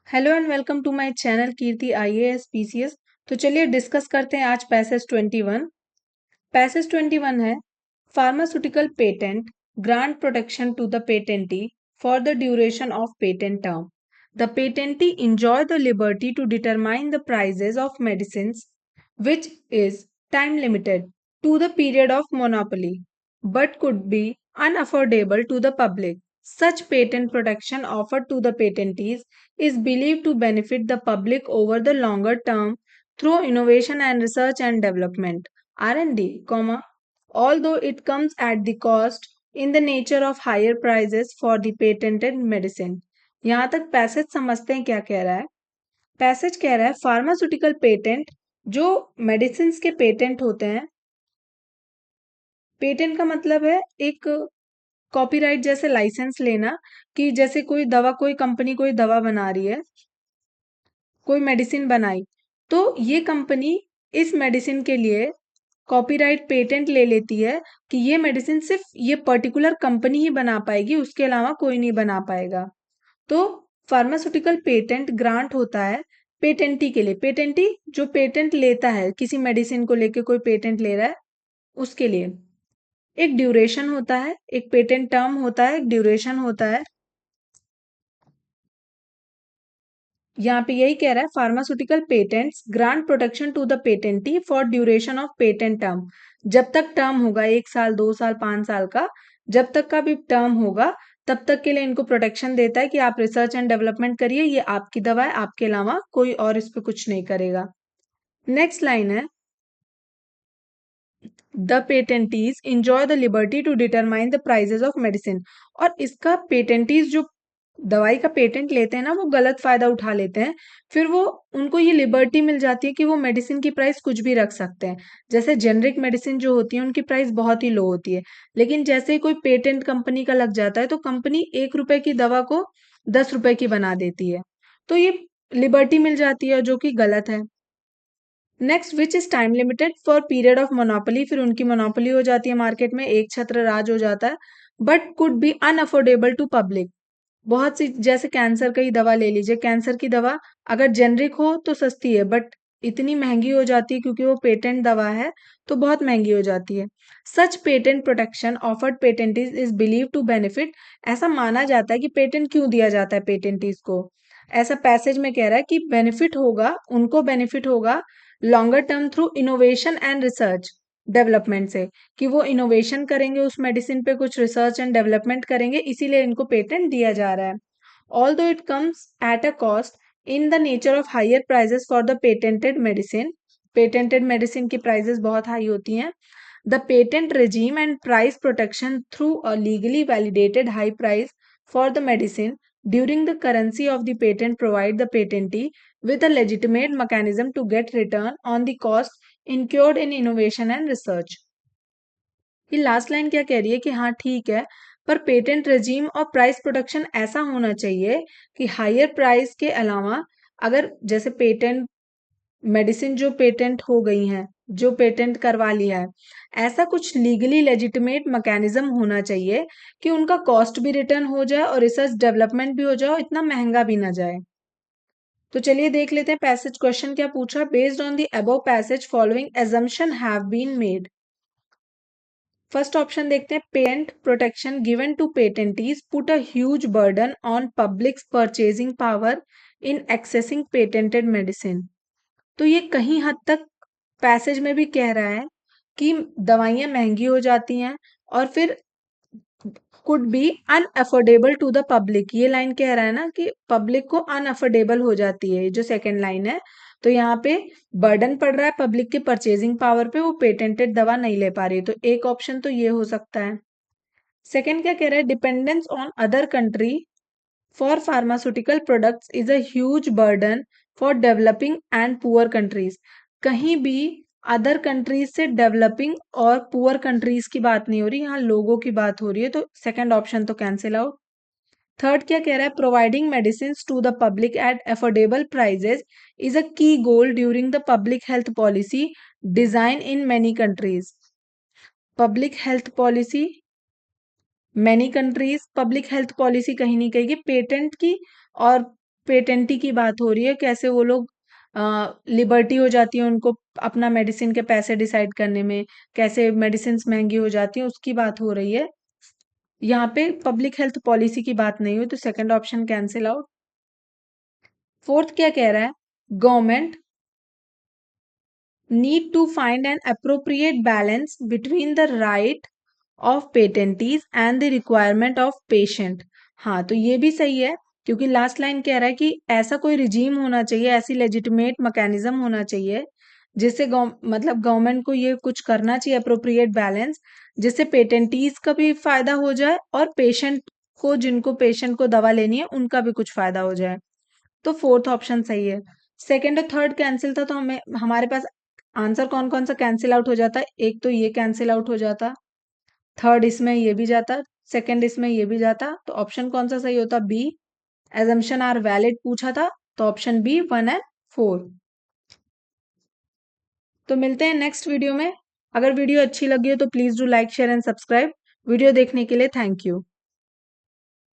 Hello and welcome to my channel Kirti IAS PCS. तो चलिए discuss करते हैं आज पैसेज 21। पैसेज 21 है pharmaceutical patent grant protection to the patentee for the duration of patent term. The patentee enjoy the liberty to determine the prices of medicines which is time limited to the period of monopoly but could be unaffordable to the public. Such patent protection offered to the patentees is believed to benefit the public over the longer term through innovation and research and development R&D, although it comes at the cost in the nature of higher prices for the patented medicine. यहाँ तक passage समझते हैं क्या कह रहा है। Passage कह रहा है फार्मास्यूटिकल पेटेंट जो मेडिसिन के पेटेंट होते हैं। पेटेंट का मतलब है एक कॉपीराइट जैसे लाइसेंस लेना कि जैसे कोई कंपनी कोई दवा बना रही है, कोई मेडिसिन बनाई, तो ये कंपनी इस मेडिसिन के लिए कॉपीराइट पेटेंट ले लेती है कि ये मेडिसिन सिर्फ ये पर्टिकुलर कंपनी ही बना पाएगी, उसके अलावा कोई नहीं बना पाएगा। तो फार्मास्यूटिकल पेटेंट ग्रांट होता है पेटेंटी के लिए। पेटेंटी जो पेटेंट लेता है, किसी मेडिसिन को लेके कोई पेटेंट ले रहा है उसके लिए। एक ड्यूरेशन होता है, एक पेटेंट टर्म होता है, एक ड्यूरेशन होता है। यहाँ पे यही कह रहा है pharmaceutical patents grant protection to the patentee for duration of patent term. जब तक टर्म होगा 1 साल 2 साल 5 साल का, जब तक का भी टर्म होगा तब तक के लिए इनको प्रोटेक्शन देता है कि आप रिसर्च एंड डेवलपमेंट करिए, ये आपकी दवा है, आपके अलावा कोई और इस पे कुछ नहीं करेगा। नेक्स्ट लाइन है the patentees enjoy the liberty to determine the prices of medicine. और इसका पेटेंटीज जो दवाई का पेटेंट लेते हैं ना, वो गलत फायदा उठा लेते हैं। फिर वो उनको ये लिबर्टी मिल जाती है कि वो मेडिसिन की प्राइस कुछ भी रख सकते हैं। जैसे जेनरिक मेडिसिन जो होती है उनकी प्राइस बहुत ही लो होती है, लेकिन जैसे ही कोई पेटेंट कंपनी का लग जाता है तो कंपनी 1 रुपए की दवा को 10 रुपए की बना देती है। तो ये लिबर्टी मिल जाती है जो कि गलत है। Next which is time limited for period of monopoly. फिर उनकी मोनोपोली हो जाती है मार्केट में, एक छत्र राज हो जाता है। But could be unaffordable to public. बहुत सी जैसे कैंसर का ही दवा ले लीजिए, कैंसर की दवा अगर जेनरिक हो तो सस्ती है, बट इतनी महंगी हो जाती है क्योंकि वो पेटेंट दवा है तो बहुत महंगी हो जाती है। Such patent protection offered patentees is believe to benefit. ऐसा माना जाता है कि पेटेंट क्यों दिया जाता है पेटेंटीज को, ऐसा पैसेज में कह रहा है कि बेनिफिट होगा, उनको बेनिफिट होगा longer term through innovation and research development से, कि वो इनोवेशन करेंगे उस मेडिसिन पे, कुछ रिसर्च एंड डेवलपमेंट करेंगे, इसीलिए इनको पेटेंट दिया जा रहा है। Although it comes at a cost in the nature of higher prices for the patented medicine. Patented medicine की प्राइजेस बहुत हाई होती हैं। The patent regime and price protection through a legally validated high price for the medicine during the currency of the patent provide the patentee with a legitimate mechanism to get return on the cost incurred in innovation and research। ये last line क्या कह रही है कि हाँ ठीक है, पर पेटेंट रजीम और प्राइस प्रोटेक्शन ऐसा होना चाहिए कि हायर प्राइस के अलावा, अगर जैसे पेटेंट मेडिसिन जो पेटेंट हो गई हैं, जो पेटेंट करवा लिया है, ऐसा कुछ लीगली लेजिटिमेट मैकेनिज्म होना चाहिए कि उनका कॉस्ट भी रिटर्न हो जाए और रिसर्च डेवलपमेंट भी हो जाए और इतना महंगा भी ना जाए। तो चलिए देख लेते हैं पैसेज क्वेश्चन क्या पूछा। Based on the above passage following assumption have been made. First option देखते हैं, patent protection given to patentees put a huge burden on publics purchasing power in accessing patented medicine. तो ये कहीं हद तक passage में भी कह रहा है कि दवाइयाँ महंगी हो जाती हैं और फिर could be unaffordable to the public. ये लाइन कह रहा है ना कि पब्लिक को अनअफोर्डेबल हो जाती है, जो सेकंड लाइन है। तो यहाँ पे बर्डन पड़ रहा है पब्लिक के परचेजिंग पावर पे, वो पेटेंटेड दवा नहीं ले पा रही है। तो एक ऑप्शन तो ये हो सकता है। सेकंड क्या कह रहा है, dependence on other country for pharmaceutical products is a huge burden for developing and poor countries। कहीं भी अदर कंट्रीज से डेवलपिंग और पुअर कंट्रीज की बात नहीं हो रही, यहाँ लोगों की बात हो रही है। तो सेकंड ऑप्शन तो कैंसिल आउट। थर्ड क्या कह रहा है, providing medicine to the public at affordable prices is a key goal during the public health policy design in many countries. Public health policy many countries, public health policy कहीं नहीं कहेगी, patent की और पेटेंटी की बात हो रही है, कैसे वो लोग लिबर्टी हो जाती है उनको अपना मेडिसिन के पैसे डिसाइड करने में, कैसे मेडिसिन महंगी हो जाती है, उसकी बात हो रही है। यहाँ पे पब्लिक हेल्थ पॉलिसी की बात नहीं हुई, तो second option cancel out. Fourth क्या कह रहा है, government need to find an appropriate balance between the right of patentees and the requirement of patient। हाँ, तो ये भी सही है, क्योंकि लास्ट लाइन कह रहा है कि ऐसा कोई रिजीम होना चाहिए, ऐसी लेजिटिमेट मैकेनिज्म होना चाहिए जिससे मतलब गवर्नमेंट को ये कुछ करना चाहिए, अप्रोप्रिएट बैलेंस, जिससे पेटेंटीज का भी फायदा हो जाए और पेशेंट को, जिनको पेशेंट को दवा लेनी है, उनका भी कुछ फायदा हो जाए। तो फोर्थ ऑप्शन सही है। सेकंड और थर्ड कैंसिल था, तो हमें हमारे पास आंसर कौन कौन सा कैंसिल आउट हो जाता है, एक तो ये कैंसिल आउट हो जाता, थर्ड इसमें ये भी जाता, सेकंड इसमें ये भी जाता, तो ऑप्शन कौन सा सही होता, बी। एजम्पशन आर वैलिड पूछा था, तो ऑप्शन बी 1 और 4। तो मिलते हैं नेक्स्ट वीडियो में। अगर वीडियो अच्छी लगी हो तो please do like share and subscribe. Video देखने के लिए थैंक यू।